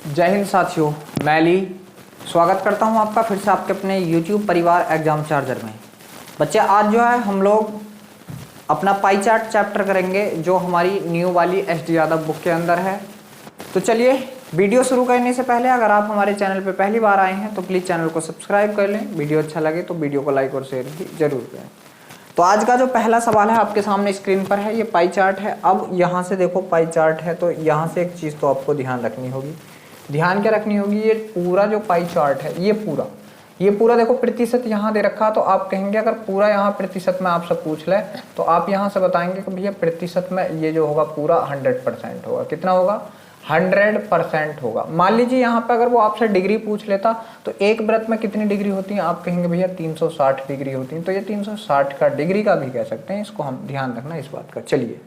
जय हिंद साथियों, मैं अली स्वागत करता हूं आपका फिर से आपके अपने YouTube परिवार एग्जाम चार्जर में। बच्चे आज जो है हम लोग अपना पाई चार्ट चैप्टर करेंगे जो हमारी न्यू वाली एस.डी. यादव बुक के अंदर है। तो चलिए वीडियो शुरू करने से पहले अगर आप हमारे चैनल पर पहली बार आए हैं तो प्लीज़ चैनल को सब्सक्राइब कर लें। वीडियो अच्छा लगे तो वीडियो को लाइक और शेयर भी जरूर करें। तो आज का जो पहला सवाल है आपके सामने स्क्रीन पर है, ये पाई चार्ट है। अब यहाँ से देखो पाई चार्ट है तो यहाँ से एक चीज़ तो आपको ध्यान रखनी होगी। ध्यान क्या रखनी होगी, ये पूरा जो पाई चार्ट है ये पूरा देखो प्रतिशत यहाँ दे रखा। तो आप कहेंगे अगर पूरा यहाँ प्रतिशत में आपसे पूछ ले तो आप यहाँ से बताएंगे कि भैया प्रतिशत में ये जो होगा पूरा 100% होगा। कितना होगा? 100% होगा। मान लीजिए यहाँ पे अगर वो आपसे डिग्री पूछ लेता तो एक वृत्त में कितनी डिग्री होती है, आप कहेंगे भैया 360 डिग्री होती है। तो ये 360 का डिग्री का भी कह सकते हैं, इसको हम ध्यान रखना इस बात का। चलिए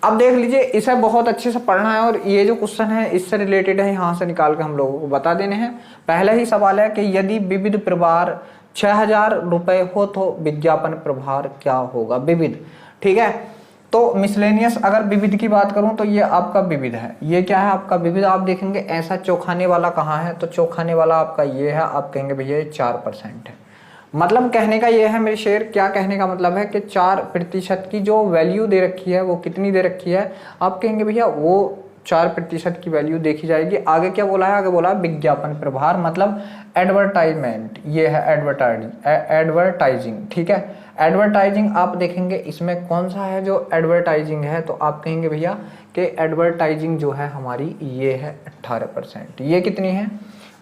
अब देख लीजिए, इसे बहुत अच्छे से पढ़ना है और ये जो क्वेश्चन है इससे रिलेटेड है, यहाँ से निकाल के हम लोगों को बता देने हैं। पहला ही सवाल है कि यदि विविध प्रभार 6000 रुपये हो तो विज्ञापन प्रभार क्या होगा? विविध, ठीक है। तो मिसलेनियस अगर विविध की बात करूं तो ये आपका विविध है। ये क्या है आपका विविध? आप देखेंगे ऐसा चौखाने वाला कहाँ है, तो चौखाने वाला आपका ये है। आप कहेंगे भैया ये 4% है। मतलब कहने का ये है मेरे शेर, क्या कहने का मतलब है कि 4% की जो वैल्यू दे रखी है वो कितनी दे रखी है, आप कहेंगे भैया वो 4% की वैल्यू देखी जाएगी। आगे क्या बोला है? आगे बोला है विज्ञापन प्रभार, मतलब एडवर्टाइजमेंट। ये है एडवर्टाइजिंग, ठीक है। एडवर्टाइजिंग आप देखेंगे इसमें कौन सा है जो एडवर्टाइजिंग है, तो आप कहेंगे भैया कि एडवर्टाइजिंग जो है हमारी ये है 18%। ये कितनी है?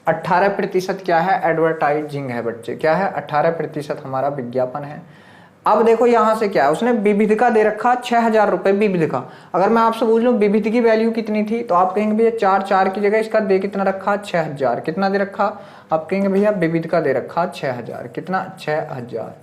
18% क्या है? एडवर्टाइजिंग है बच्चे। क्या है? 18% हमारा विज्ञापन है। अब देखो यहाँ से क्या है, उसने विविध का दे रखा 6000 रुपये विविध का। अगर मैं आपसे पूछ लूँ विविध की वैल्यू कितनी थी, तो आप कहेंगे भैया 4 की जगह इसका दे कितना रखा? 6000। कितना दे रखा? आप कहेंगे भैया विविध का दे रखा 6000। कितना? 6000।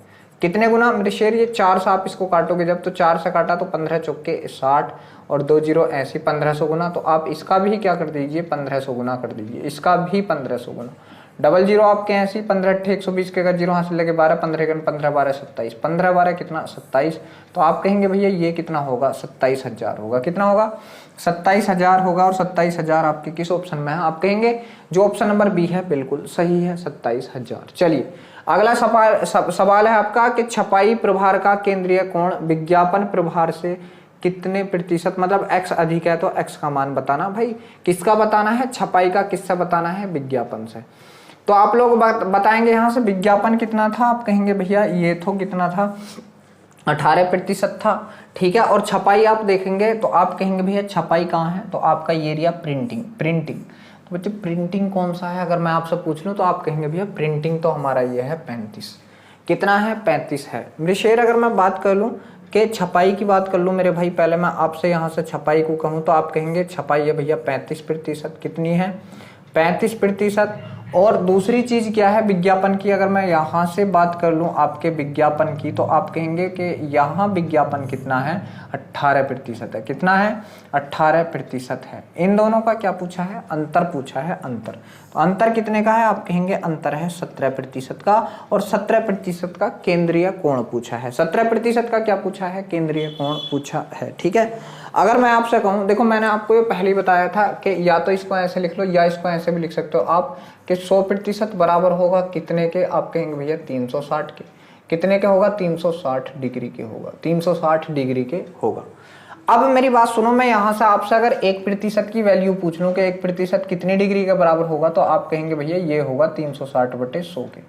कितने गुना मेरे शेर? ये 4 से आप इसको काटोगे जब, तो 4 से काटा तो 15 चौके 60 और 2 0 ऐसी 1500 गुना। तो आप इसका भी क्या कर दीजिए? 1500 गुना कर दीजिए। इसका भी 1500 गुना। डबल जीरो आपके ऐसी 15 8 120 के अगर जीरो हासिल लगे 12 15 15 12 27 15 12 कितना? 27। तो आप कहेंगे भैया ये कितना होगा? 27000 होगा। कितना होगा? 27000 होगा। और 27000 आपके किस ऑप्शन में है? आप कहेंगे जो ऑप्शन नंबर बी है बिल्कुल सही है, 27000। चलिए अगला सवाल है आपका कि छपाई प्रभार का केंद्रीय कोण विज्ञापन प्रभार से कितने प्रतिशत, मतलब x अधिक है तो x का मान बताना। भाई किसका बताना है? छपाई का। किससे बताना है? विज्ञापन से। तो आप लोग बताएंगे यहाँ से विज्ञापन कितना था, आप कहेंगे भैया ये तो कितना था? 18% था, ठीक है। और छपाई आप देखेंगे तो आप कहेंगे भैया छपाई कहाँ है, तो आपका ये एरिया प्रिंटिंग। तो बच्चे प्रिंटिंग कौन सा है अगर मैं आपसे पूछ लूँ तो आप कहेंगे भैया प्रिंटिंग तो हमारा ये है 35। कितना है? 35 है। मेरे शेर अगर मैं बात कर लूँ कि छपाई की बात कर लूँ मेरे भाई, पहले मैं आपसे यहाँ से छपाई को कहूँ तो आप कहेंगे छपाई है भैया 35%। कितनी है? 35%। और दूसरी चीज़ क्या है विज्ञापन की, अगर मैं यहाँ से बात कर लूँ आपके विज्ञापन की तो आप कहेंगे कि यहाँ विज्ञापन कितना है? 18% है। कितना है? 18% है। इन दोनों का क्या पूछा है? अंतर पूछा है, अंतर। तो अंतर कितने का है? आप कहेंगे अंतर है 17% का। और 17% का केंद्रीय कोण पूछा है। 17% का क्या पूछा है? केंद्रीय कोण पूछा है, ठीक है। अगर मैं आपसे कहूँ, देखो मैंने आपको ये पहले ही बताया था कि या तो इसको ऐसे लिख लो या इसको ऐसे भी लिख सकते हो आप कि 100% बराबर होगा कितने के? आप कहेंगे भैया 360 के। कितने के होगा? 360 डिग्री के होगा। 360 डिग्री के होगा। अब मेरी बात सुनो, मैं यहाँ से आपसे अगर 1% की वैल्यू पूछ लूँ कि 1% कितनी डिग्री के बराबर होगा, तो आप कहेंगे भैया ये होगा 360/100 के।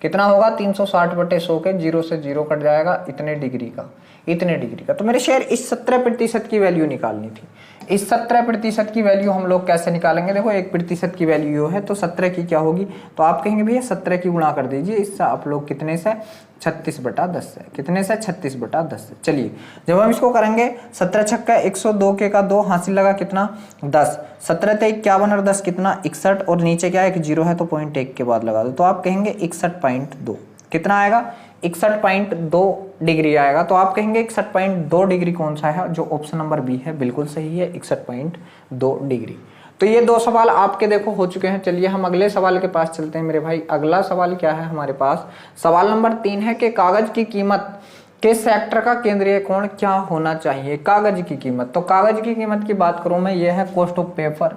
कितना होगा? 360/100 के। 0 से 0 कट जाएगा, इतने डिग्री का, इतने डिग्री का। तो मेरे शेर इस 17% की वैल्यू निकालनी थी। इस 17% की वैल्यू हम लोग कैसे निकालेंगे? देखो 1% की वैल्यू है तो 17 की क्या होगी, तो आप कहेंगे भैया 17 की गुणा कर दीजिए इससे। आप लोग कितने से? 36/10 से। कितने से? 36/10 से। चलिए जब हम इसको करेंगे 17 छक्का 102 के का 2 हासिल लगा कितना? 10। 17 ते 51 और 10 कितना? 61। और नीचे क्या है? एक जीरो है तो 0.1 के बाद लगा दो, तो आप कहेंगे 61.2। कितना आएगा? 61.2 डिग्री आएगा। तो आप कहेंगे 61.2 डिग्री कौन सा है? जो ऑप्शन नंबर बी है बिल्कुल सही है, 61.2 डिग्री। तो ये 2 सवाल आपके देखो हो चुके हैं। चलिए हम अगले सवाल के पास चलते हैं मेरे भाई। अगला सवाल क्या है हमारे पास? सवाल नंबर 3 है कि कागज की कीमत के सेक्टर का केंद्रीय कोण क्या होना चाहिए? कागज की कीमत। तो कागज की कीमत की बात करूं मैं, ये है cost of paper.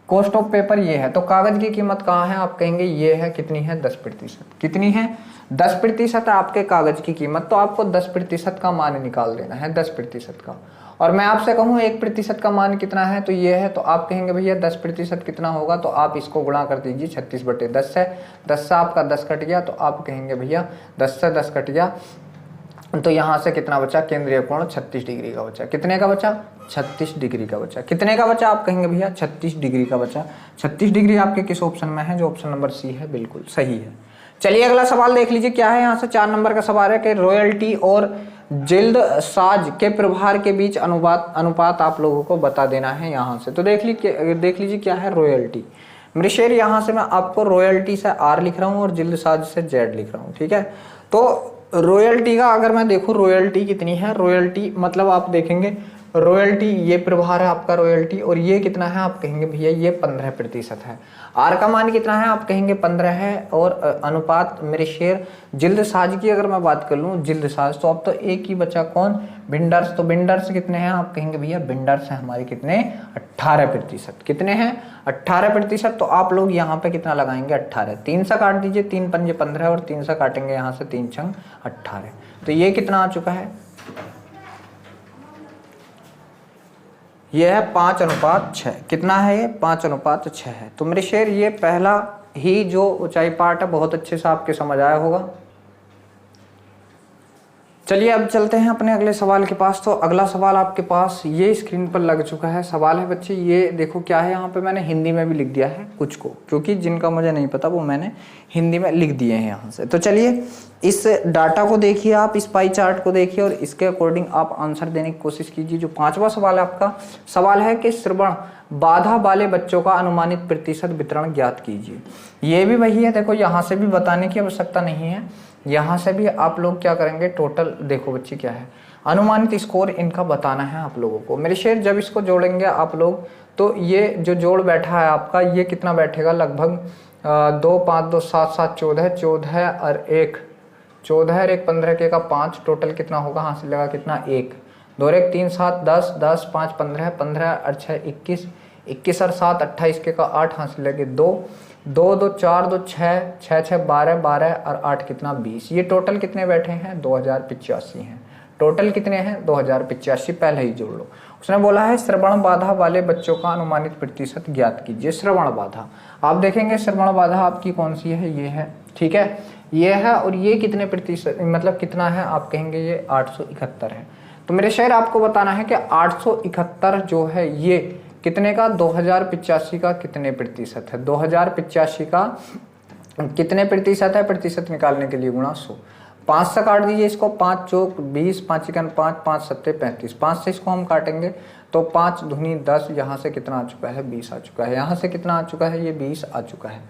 Cost of paper ये है, तो कागज की कीमत कहाँ है, आप कहेंगे ये है, कितनी है 10%। कितनी है 10% है आपके कागज की कीमत, तो आपको 10% का मान निकाल देना है, 10% का। और मैं आपसे कहूँ 1% का मान कितना है, तो ये है, तो आप कहेंगे भैया 10% कितना होगा, तो आप इसको गुणा कर दीजिए 36/10 है, 10 से आपका 10 कट गया, तो आप कहेंगे भैया 10 से 10 कट गया, तो यहाँ से कितना बचा, केंद्रीय कोण 36 डिग्री का बचा। कितने का बचा, 36 डिग्री का बचा। कितने का बचा, आप कहेंगे भैया 36 डिग्री का बचा। 36 डिग्री आपके किस ऑप्शन में है, जो ऑप्शन नंबर सी है, बिल्कुल सही है। चलिए अगला सवाल देख लीजिए क्या है, यहाँ से 4 नंबर का सवाल है कि रॉयल्टी और जिल्द साज के प्रभार के बीच अनुपात आप लोगों को बता देना है यहाँ से। तो देख लीजिए क्या है रॉयल्टी। मेरे शेर यहाँ से मैं आपको रॉयल्टी से आर लिख रहा हूँ और जिल्द साज से जेड लिख रहा हूँ, ठीक है। तो रॉयल्टी का अगर मैं देखूँ, रॉयल्टी कितनी है, रॉयल्टी मतलब आप देखेंगे रॉयल्टी ये प्रभार है आपका रॉयल्टी, और ये कितना है, आप कहेंगे भैया ये 15% है। आर का मान कितना है, आप कहेंगे 15 है, और अनुपात मेरे शेर जिल्द साज की अगर मैं बात कर लूँ, जिल्द साज, तो अब तो एक ही बचा, कौन, बिंडर्स। तो बिंडर्स कितने हैं, आप कहेंगे भैया बिंडर्स है हमारे कितने, 18%। कितने हैं, 18%। तो आप लोग यहाँ पे कितना लगाएंगे, 18। 3 से काट दीजिए, 3 पंजे 15 और 3 से काटेंगे यहाँ से 3 छंग 18। तो ये कितना आ चुका है, यह है 5:6। कितना है ये, 5:6 है। तो मेरे शेर ये पहला ही जो ऊंचाई पार्ट है बहुत अच्छे से आपके समझ आया होगा। चलिए अब चलते हैं अपने अगले सवाल के पास। तो अगला सवाल आपके पास ये स्क्रीन पर लग चुका है। सवाल है बच्चे, ये देखो क्या है, यहाँ पे मैंने हिंदी में भी लिख दिया है कुछ को, क्योंकि जिनका मुझे नहीं पता वो मैंने हिंदी में लिख दिए हैं यहाँ से। तो चलिए इस डाटा को देखिए, आप इस पाई चार्ट को देखिए और इसके अकॉर्डिंग आप आंसर देने की कोशिश कीजिए। जो 5वां सवाल है आपका, सवाल है कि श्रवण बाधा वाले बच्चों का अनुमानित प्रतिशत वितरण ज्ञात कीजिए। ये भी वही है, देखो यहाँ से भी बताने की आवश्यकता नहीं है, यहाँ से भी आप लोग क्या करेंगे, टोटल देखो बच्चे क्या है, अनुमानित स्कोर इनका बताना है आप लोगों को। मेरे शेर जब इसको जोड़ेंगे आप लोग, तो ये जो जोड़ बैठा है आपका, ये कितना बैठेगा, लगभग 2 5 2 7 7 14 14 और 1 14 और 1 15 के का 5, टोटल कितना होगा, हासिल लगा कितना, 1 2 और 1 3 7 10 10 5 15 15 और 6 21 21 और 7 28 के का 8, हासिल लगे 2 2 2 4 2 6 6 6 12 12 और 8 कितना 20। ये टोटल कितने बैठे हैं, 2085 हैं। टोटल कितने हैं, 2085। पहले ही जोड़ लो। उसने बोला है श्रवण बाधा वाले बच्चों का अनुमानित प्रतिशत ज्ञात कीजिए। श्रवण बाधा आप देखेंगे, श्रवण बाधा आपकी कौन सी है, ये है, ठीक है, ये है। और ये कितने प्रतिशत मतलब कितना है, आप कहेंगे ये 871 है। तो मेरे शेर आपको बताना है कि 871 जो है ये कितने का, 2085 का कितने प्रतिशत है, 2085 का कितने प्रतिशत है, प्रतिशत निकालने के लिए गुणा 100। 5 से काट दीजिए इसको, 5 चौक 20 5 इकन 5 5 सत्ते 35, 5 से इसको हम काटेंगे तो 5 दूनी 10, यहाँ से कितना आ चुका है, 20 आ चुका है। यहाँ से कितना आ चुका है, ये 20 आ चुका है।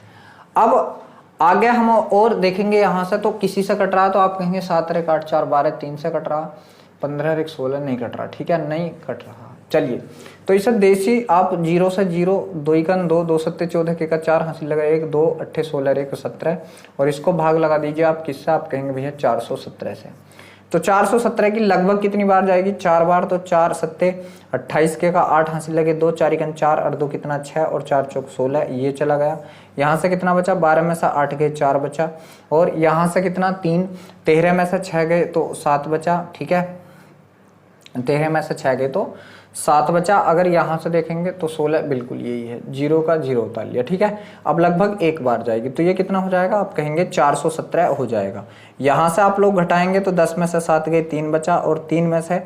अब आगे हम और देखेंगे यहाँ से, तो किसी से कट रहा तो आप कहेंगे 7 और 1 8 4 12, 3 से कट रहा, 15 और 1 16 नहीं कट रहा, ठीक है, नहीं कट रहा। चलिए तो इसे देसी आप 0 से 0 2 इकन 2 2 सत्ते 14 के का 4, हासिल लगा 1 2 8 16 1 17 और इसको भाग लगा दीजिए आप किससे, आप कहेंगे भैया 417 से। तो 417 की लगभग कितनी बार जाएगी, 4 बार। तो 4 सत्ते 28 के का 8, हासिल लगे 2 4 इकन 4 और 2 कितना 6 और 4 चौक 16, ये चला गया। यहाँ से कितना बचा, 12 में से 8 गए 4 बचा, और यहाँ से कितना 3, 13 में से 6 गए तो 7 बचा, ठीक है, 13 में से 6 गए तो 7 बचा। अगर यहाँ से देखेंगे तो 16, बिल्कुल यही है, 0 का 0 उतार लिया, ठीक है। अब लगभग एक बार जाएगी, तो ये कितना हो जाएगा, आप कहेंगे 417 हो जाएगा। यहाँ से आप लोग घटाएंगे तो 10 में से 7 गए 3 बचा, और 3 में से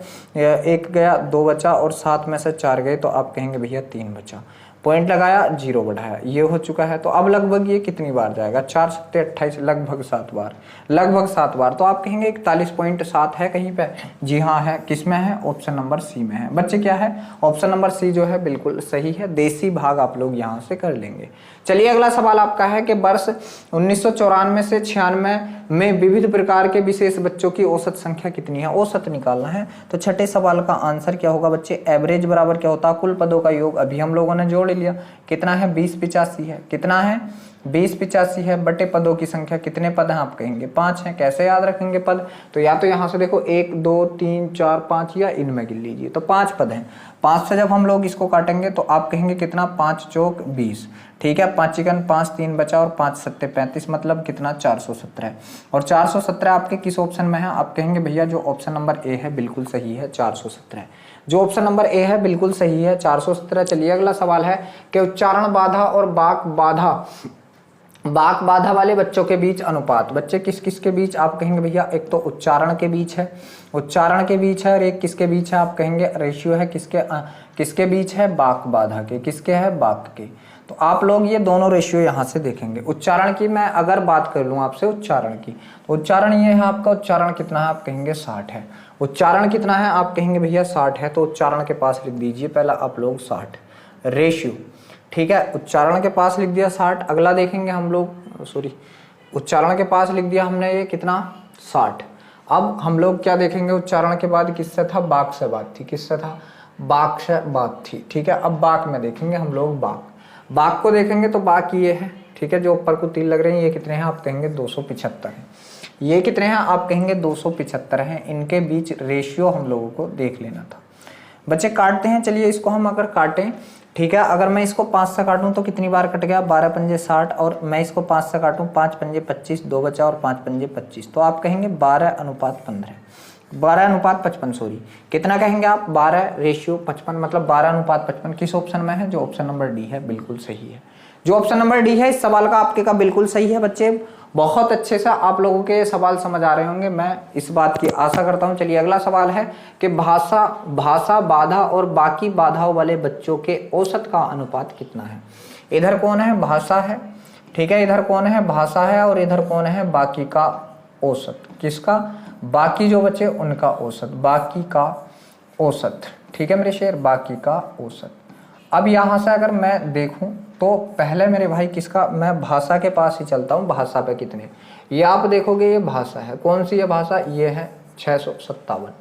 1 गया 2 बचा, और 7 में से 4 गए तो आप कहेंगे भैया 3 बचा। पॉइंट लगाया, 0 बढ़ाया, ये हो चुका है। तो अब लगभग ये कितनी बार जाएगा, 4 सत्ते 28, लगभग 7 बार, लगभग 7 बार। तो आप कहेंगे 41.7 है कहीं पे, जी हाँ है, किस में है, ऑप्शन नंबर सी में है। बच्चे क्या है, ऑप्शन नंबर सी जो है बिल्कुल सही है, देसी भाग आप लोग यहाँ से कर लेंगे। चलिए अगला सवाल आपका है कि वर्ष 1994 से 96 में विविध प्रकार के विशेष बच्चों की औसत संख्या कितनी है, औसत निकालना है। तो छठे सवाल का आंसर क्या होगा बच्चे, एवरेज बराबर क्या होता है, कुल पदों का योग। अभी हम लोगों ने जोड़ लिया, कितना है 2085 है, कितना है 2085 है, बटे पदों की संख्या कितने पद हैं आप कहेंगे 5 हैं। कैसे याद रखेंगे पद, तो या तो यहाँ से देखो 1 2 3 4 5 या इनमें गिन लीजिए, तो 5 पद हैं। 5 से जब हम लोग इसको काटेंगे तो आप कहेंगे कितना 5 चौक 20, ठीक है, 5 चिकन 5 3 बचा और 5 सत्ते 35, मतलब कितना 417। और 417 आपके किस ऑप्शन में है, आप कहेंगे भैया जो ऑप्शन नंबर ए है बिल्कुल सही है 417, जो ऑप्शन नंबर ए है बिल्कुल सही है 417। चलिए अगला सवाल है कि उच्चारण बाधा और वाक बाधा वाले बच्चों के बीच अनुपात, बच्चे किस किस के बीच, आप कहेंगे भैया एक तो उच्चारण के बीच है, उच्चारण के बीच है, और एक किसके बीच है, आप कहेंगे रेशियो है किसके बीच है, वाक बाधा के, किसके है, वाक के। तो आप लोग ये दोनों रेशियो यहाँ से देखेंगे। उच्चारण की मैं अगर बात कर लूँ आपसे उच्चारण की, तो उच्चारण ये है आपका, उच्चारण कितना है आप कहेंगे 60 है। उच्चारण कितना है आप कहेंगे भैया 60 है, तो उच्चारण के पास लिख दीजिए पहला आप लोग 60 रेशियो, ठीक है, उच्चारण के पास लिख दिया 60। अगला देखेंगे हम लोग, सॉरी, उच्चारण के पास लिख दिया हमने ये कितना 60। अब हम लोग क्या देखेंगे, उच्चारण के बाद किससे था, बाक से बात थी, किससे था, बाक से बात थी, ठीक है। अब बाक में देखेंगे हम लोग, बाक को देखेंगे तो बाक ये है, ठीक है, जो ऊपर को 3 लग रहे हैं, ये कितने हैं आप कहेंगे 275 है। ये कितने हैं आप कहेंगे 275 हैं। इनके बीच रेशियो हम लोगों को देख लेना था। बच्चे काटते हैं, चलिए इसको हम अगर काटें, ठीक है, अगर मैं इसको 5 से काटूं तो कितनी बार कट गया, 12 पंजे 60, और मैं इसको 5 से काटूं 5 पंजे 25, 2 बचा और 5 पंजे 25, तो आप कहेंगे 12:15, 12:55, सॉरी, कितना कहेंगे आप 12:55, मतलब 12:55 किस ऑप्शन में है, जो ऑप्शन नंबर डी है बिल्कुल सही है। जो ऑप्शन नंबर डी है इस सवाल का आपके का बिल्कुल सही है। बच्चे बहुत अच्छे से आप लोगों के सवाल समझ आ रहे होंगे, मैं इस बात की आशा करता हूं। चलिए अगला सवाल है कि भाषा बाधा और बाकी बाधाओं वाले बच्चों के औसत का अनुपात कितना है। इधर कौन है, भाषा है, ठीक है, इधर कौन है, भाषा है, और इधर कौन है, बाकी का औसत, किसका, बाकी जो बच्चे उनका औसत, बाकी का औसत, ठीक है मेरे शेर, बाकी का औसत। अब यहाँ से अगर मैं देखूं तो पहले मेरे भाई किसका, मैं भाषा के पास ही चलता हूँ। भाषा पे कितने, ये आप देखोगे ये भाषा है, कौन सी है भाषा, ये है 657।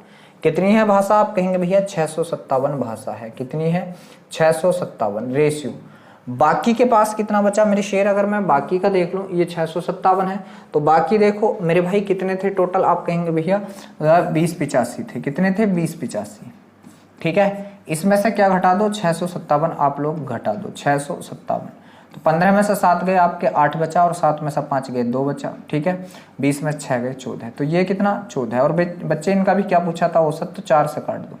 कितनी है भाषा आप कहेंगे भैया 657 भाषा है, कितनी है 657 रेशियो। बाकी के पास कितना बचा मेरे शेर, अगर मैं बाकी का देख लूँ ये 657 है, तो बाकी देखो मेरे भाई कितने थे टोटल, आप कहेंगे भैया 2085 थे, कितने थे 2085, ठीक है। इसमें से क्या घटा दो 657 आप लोग घटा दो 657, तो 15 में से 7 गए आपके 8 बचा, और 7 में से 5 गए 2 बचा, ठीक है, 20 में 6 गए 14, तो ये कितना 14 है। और बच्चे इनका भी क्या पूछा था औसत, तो 4 से काट दो,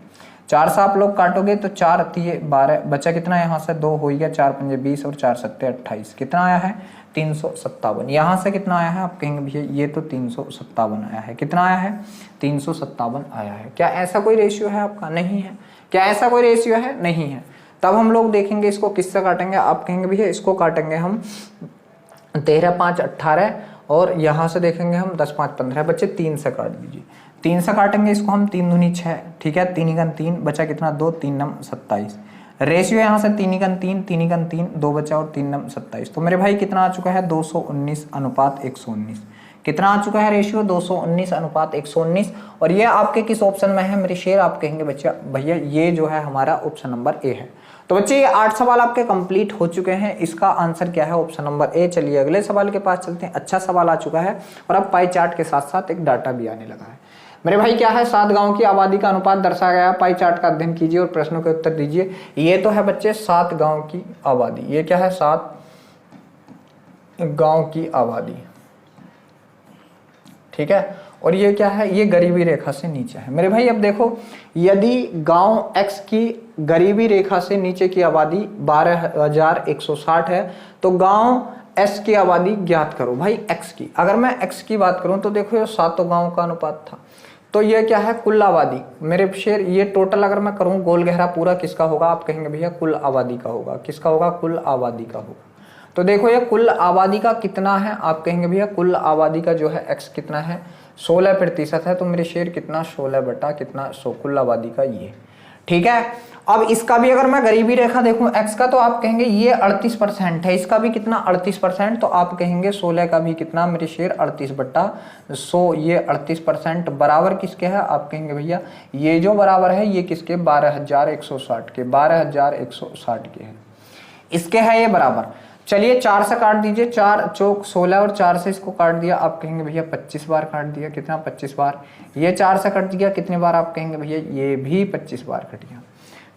4 से आप लोग काटोगे तो 4 3 12 बचा, कितना यहाँ से 2 हो गया, 4 पंजे 20 और 4 सत्ते 28, कितना आया है 357। यहाँ से कितना आया है आप कहेंगे भैया ये तो 357 आया है, कितना आया है 357 आया है। क्या ऐसा कोई रेशियो है आपका, नहीं है। क्या ऐसा कोई रेशियो है, नहीं है। तब हम लोग देखेंगे इसको किससे काटेंगे, आप कहेंगे भैया इसको काटेंगे हम 13 5 18, और यहाँ से देखेंगे हम 10 5 15, बच्चे 3 से काट दीजिए, 3 से काटेंगे इसको हम, 3 दूनी 6, ठीक है, 3 गुना 3 बचा कितना 2, 3 नम 27, रेशियो यहाँ से 3 गुना 3, 3 गुना 3 2 बचा और 3 नम 27, तो मेरे भाई कितना आ चुका है 219:119, कितना आ चुका है रेशियो 219:119। और ये आपके किस ऑप्शन में है मेरे शेर, आप कहेंगे बच्चा भैया ये जो है हमारा ऑप्शन नंबर ए है। तो बच्चे ये 8 सवाल आपके कंप्लीट हो चुके हैं, इसका आंसर क्या है ऑप्शन नंबर ए। चलिए अगले सवाल के पास चलते हैं। अच्छा सवाल आ चुका है और अब पाई चार्ट के साथ साथ एक डाटा भी आने लगा है। मेरे भाई क्या है 7 गांव की आबादी का अनुपात दर्शाया गया। पाई चार्ट का अध्ययन कीजिए और प्रश्नों के उत्तर दीजिए। ये तो है बच्चे 7 गांव की आबादी, ये क्या है 7 गांव की आबादी, ठीक है। और ये क्या है, ये गरीबी रेखा से नीचे है। मेरे भाई अब देखो यदि गांव X की गरीबी रेखा से नीचे की आबादी 12,160 है तो गांव S की आबादी ज्ञात करो। भाई X की, अगर मैं X की बात करूं तो देखो ये 7 गांव का अनुपात था, तो ये क्या है कुल आबादी। मेरे शेर ये टोटल अगर मैं करूं गोल गहरा पूरा किसका होगा, आप कहेंगे भैया कुल आबादी का होगा। किसका होगा, कुल आबादी का होगा। तो देखो ये कुल आबादी का कितना है, आप कहेंगे भैया कुल आबादी का जो है X कितना है 16% है। तो मेरे शेर कितना 16 बटा कितना 100 कुल आबादी का ये, ठीक है। अब इसका भी अगर मैं गरीबी रेखा देखूं X का तो आप कहेंगे ये 38% है, इसका भी कितना 38%, तो आप कहेंगे 16 का भी कितना मेरे शेर 38 बटा 100, ये 38% बराबर किसके है, आप कहेंगे भैया ये जो बराबर है ये किसके 12,160 के, 12,160 के है। इसके है ये बराबर। चलिए 4 से काट दीजिए, 4 चौक 16 और 4 से इसको काट दिया, आप कहेंगे भैया 25 बार काट दिया। कितना? 25 बार। ये 4 से कट दिया, कितने बार? आप कहेंगे भैया ये भी 25 बार कट गया।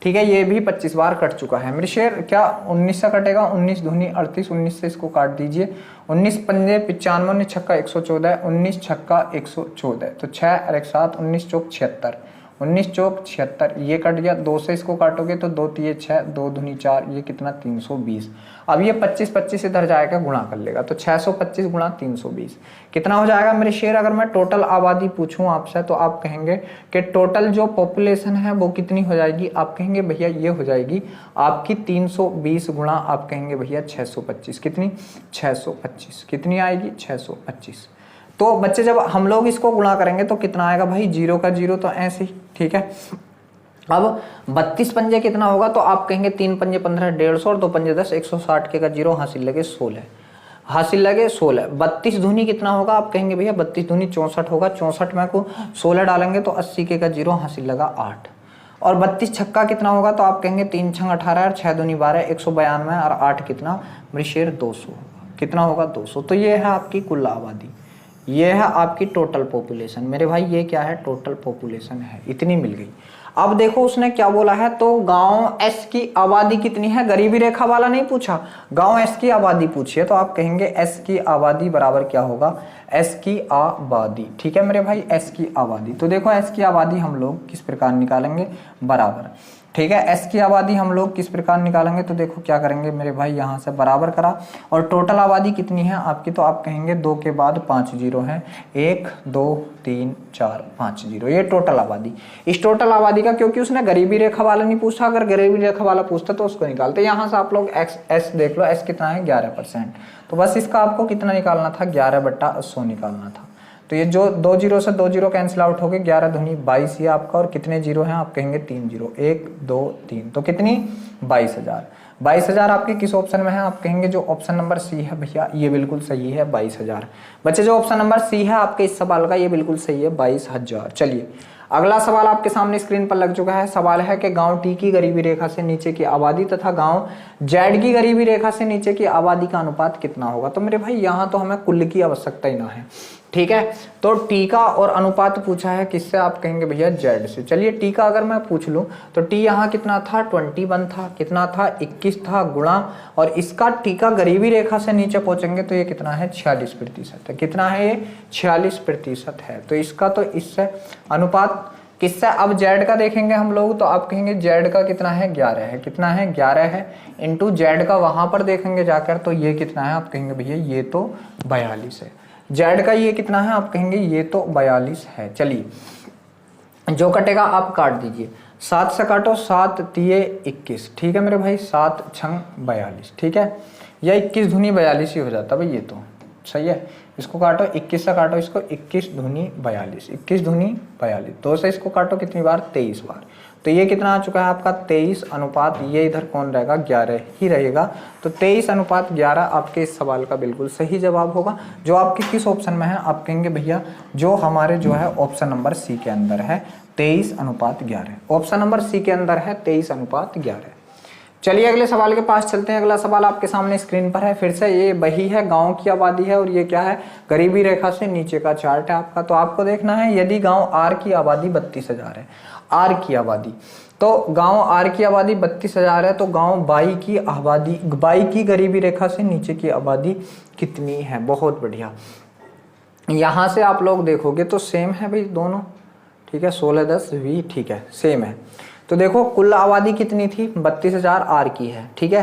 ठीक है, ये भी 25 बार कट चुका है। मेरे शेर क्या 19 से कटेगा? 19 दूनी 38, 19 से इसको काट दीजिए। 19 पंजे 95, 19 छक्का 114, 19 छक्का 114, तो 6 और 1 7, 19 चौक 76, 19 चौक 76, ये कट गया। 2 से इसको काटोगे तो 2 तिये 6, 2 दूनी 4, ये कितना? 320। अब ये 25 25 इधर जाएगा, गुणा कर लेगा, तो 625 गुणा 320 कितना हो जाएगा मेरे शेर? अगर मैं टोटल आबादी पूछूं आपसे तो आप कहेंगे कि टोटल जो पॉपुलेशन है वो कितनी हो जाएगी? आप कहेंगे भैया ये हो जाएगी आपकी 320 गुणा, आप कहेंगे भैया 625। कितनी? 625। कितनी आएगी? 625। तो बच्चे जब हम लोग इसको गुणा करेंगे तो कितना आएगा भाई? 0 का 0 तो ऐसे ही। ठीक है, अब 32 पंजे कितना होगा? तो आप कहेंगे 3 पंजे 15, 150 और 2 पंजे 10, 160 के का 0 हासिल लगे 16, हासिल लगे 16। 32 दूनी कितना होगा? आप कहेंगे भैया 32 दूनी 64 होगा। 64 में को 16 डालेंगे तो 80 के का 0 हासिल लगा 8। और 32 छक्का कितना होगा? तो आप कहेंगे 3 छंग 18 और 6 दूनी 12, 192 और 8 कितना? मेरे शेर 200। कितना होगा? 200। तो ये है आपकी कुल आबादी, ये है आपकी टोटल पॉपुलेशन। मेरे भाई ये क्या है? टोटल पॉपुलेशन है, इतनी मिल गई। अब देखो उसने क्या बोला है, तो गांव एस की आबादी कितनी है? गरीबी रेखा वाला नहीं पूछा, गांव एस की आबादी पूछी है, तो आप कहेंगे एस की आबादी बराबर क्या होगा? एस की आबादी। ठीक है मेरे भाई, एस की आबादी। तो देखो एस की आबादी हम लोग किस प्रकार निकालेंगे? बराबर। ठीक है, एस की आबादी हम लोग किस प्रकार निकालेंगे? तो देखो क्या करेंगे मेरे भाई, यहाँ से बराबर करा, और टोटल आबादी कितनी है आपकी? तो आप कहेंगे 2 के बाद 5 जीरो है, 1 2 3 4 5 जीरो, ये टोटल आबादी। इस टोटल आबादी का, क्योंकि उसने गरीबी रेखा वाला नहीं पूछा, अगर गरीबी रेखा वाला पूछता तो उसको निकालते। यहाँ से आप लोग एस देख लो, एस कितना है? 11%। तो बस इसका आपको कितना निकालना था? 11/100 निकालना था। तो ये जो 2 जीरो से 2 जीरो कैंसिल आउट हो गए, 11 दूनी 22 ये आपका, और कितने जीरो हैं? आप कहेंगे 3 जीरो, 1 2 3, तो कितनी? 22,000। 22,000 आपके किस ऑप्शन में है? आप कहेंगे जो ऑप्शन नंबर सी है भैया, ये बिल्कुल सही है, 22,000। बच्चे जो ऑप्शन नंबर सी है आपके इस सवाल का, ये बिल्कुल सही है, 22,000। चलिए अगला सवाल आपके सामने स्क्रीन पर लग चुका है। सवाल है कि गांव टी की गरीबी रेखा से नीचे की आबादी तथा गांव जेड की गरीबी रेखा से नीचे की आबादी का अनुपात कितना होगा? तो मेरे भाई यहाँ तो हमें कुल की आवश्यकता ही ना है। ठीक है, तो टी का और अनुपात पूछा है किससे? आप कहेंगे भैया जेड से। चलिए टी का अगर मैं पूछ लूं तो टी यहाँ कितना था? 21 था। कितना था? 21 था, गुणा, और इसका टी का गरीबी रेखा से नीचे पहुंचेंगे तो ये कितना है? 46% है। कितना है ये? 46% है। तो इसका तो इससे अनुपात किससे? अब जेड का देखेंगे हम लोग तो आप कहेंगे जेड का कितना है? 11 है। कितना है? 11 है, इंटू जेड का वहां पर देखेंगे जाकर तो ये कितना है? आप कहेंगे भैया ये तो 42 है। जेड का ये कितना है? आप कहेंगे ये तो 42 है। चलिए जो कटेगा आप काट दीजिए, 7 से काटो, 7 तिये 21। ठीक है मेरे भाई, 7 छंग 42। ठीक है, या 21 दूनी 42 ही हो जाता भाई, ये तो सही है। इसको काटो, 21 से काटो इसको, 21 दूनी 42, 21 दूनी 42। 2 से इसको काटो कितनी बार? 23 बार। तो ये कितना आ चुका है आपका? 23 अनुपात, ये इधर कौन रहेगा? 11 ही रहेगा। तो 23 अनुपात 11 आपके इस सवाल का बिल्कुल सही जवाब होगा। जो आपके किस ऑप्शन में है? आप कहेंगे भैया जो हमारे जो है ऑप्शन नंबर सी के अंदर है, 23 अनुपात 11। ऑप्शन नंबर सी के अंदर है 23 अनुपात 11। चलिए अगले सवाल के पास चलते हैं। अगला सवाल आपके सामने स्क्रीन पर है। फिर से ये वही है, गांव की आबादी है, और ये क्या है? गरीबी रेखा से नीचे का चार्ट है आपका। तो आपको देखना है यदि गांव आर की आबादी 32,000 है, आर की आबादी, तो गांव आर की आबादी 32,000 है, तो गांव बाई की आबादी, बाई की गरीबी रेखा से नीचे की आबादी कितनी है? बहुत बढ़िया। यहाँ से आप लोग देखोगे तो सेम है भाई दोनों। ठीक है, 16 10 भी ठीक है, सेम है। तो देखो कुल आबादी कितनी थी? 32,000 आर की है। ठीक है,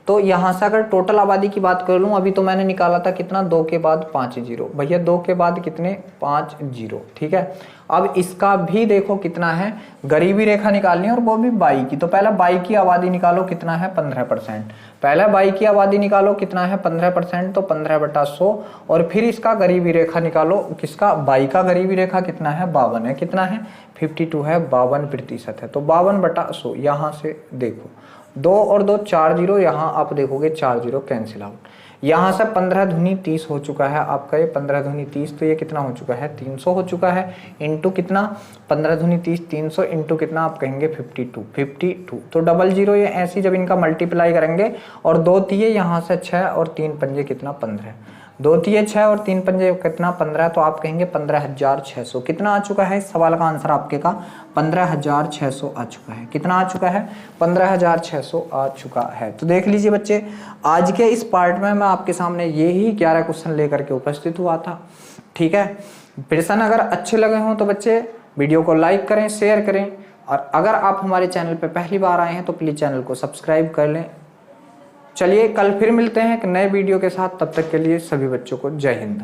तो यहाँ से अगर टोटल आबादी की बात कर लूँ, अभी तो मैंने निकाला था कितना? 2 के बाद 5 जीरो भैया, 2 के बाद कितने? 5 जीरो। ठीक है, अब इसका भी देखो कितना है? गरीबी रेखा निकालनी है और वो भी बाई की। तो पहले बाई की आबादी निकालो, कितना है? 15%। पहले बाई की आबादी निकालो, कितना है? 15%, तो 15/100। और फिर इसका गरीबी रेखा निकालो, किसका? बाई का गरीबी रेखा कितना है? 52 है। कितना है? 52 है, 52% है। तो 52/100 यहाँ से देखो 2 और 2 4 जीरो, यहाँ आप देखोगे 4 जीरो कैंसिल आउट। यहाँ से 15 दूनी 30 हो चुका है आपका, ये 15 दूनी 30, तो ये कितना हो चुका है 300 हो चुका है, इंटू कितना 15 दूनी 30, 300 इंटू कितना आप कहेंगे 52। तो डबल जीरो ये ऐसी जब इनका मल्टीप्लाई करेंगे और 2 तिये यहाँ से 6 और 3 पंजे कितना 15, 2 तिये 6 और 3 पंजे कितना 15, तो आप कहेंगे 15,600। कितना आ चुका है इस सवाल का आंसर आपके का 15,600 आ चुका है। कितना आ चुका है 15,600 आ चुका है। तो देख लीजिए बच्चे, आज के इस पार्ट में मैं आपके सामने यही 11 क्वेश्चन लेकर के उपस्थित हुआ था। ठीक है, प्रश्न अगर अच्छे लगे हों तो बच्चे वीडियो को लाइक करें, शेयर करें, और अगर आप हमारे चैनल पर पहली बार आए हैं तो प्लीज़ चैनल को सब्सक्राइब कर लें। चलिए कल फिर मिलते हैं एक नए वीडियो के साथ, तब तक के लिए सभी बच्चों को जय हिंद।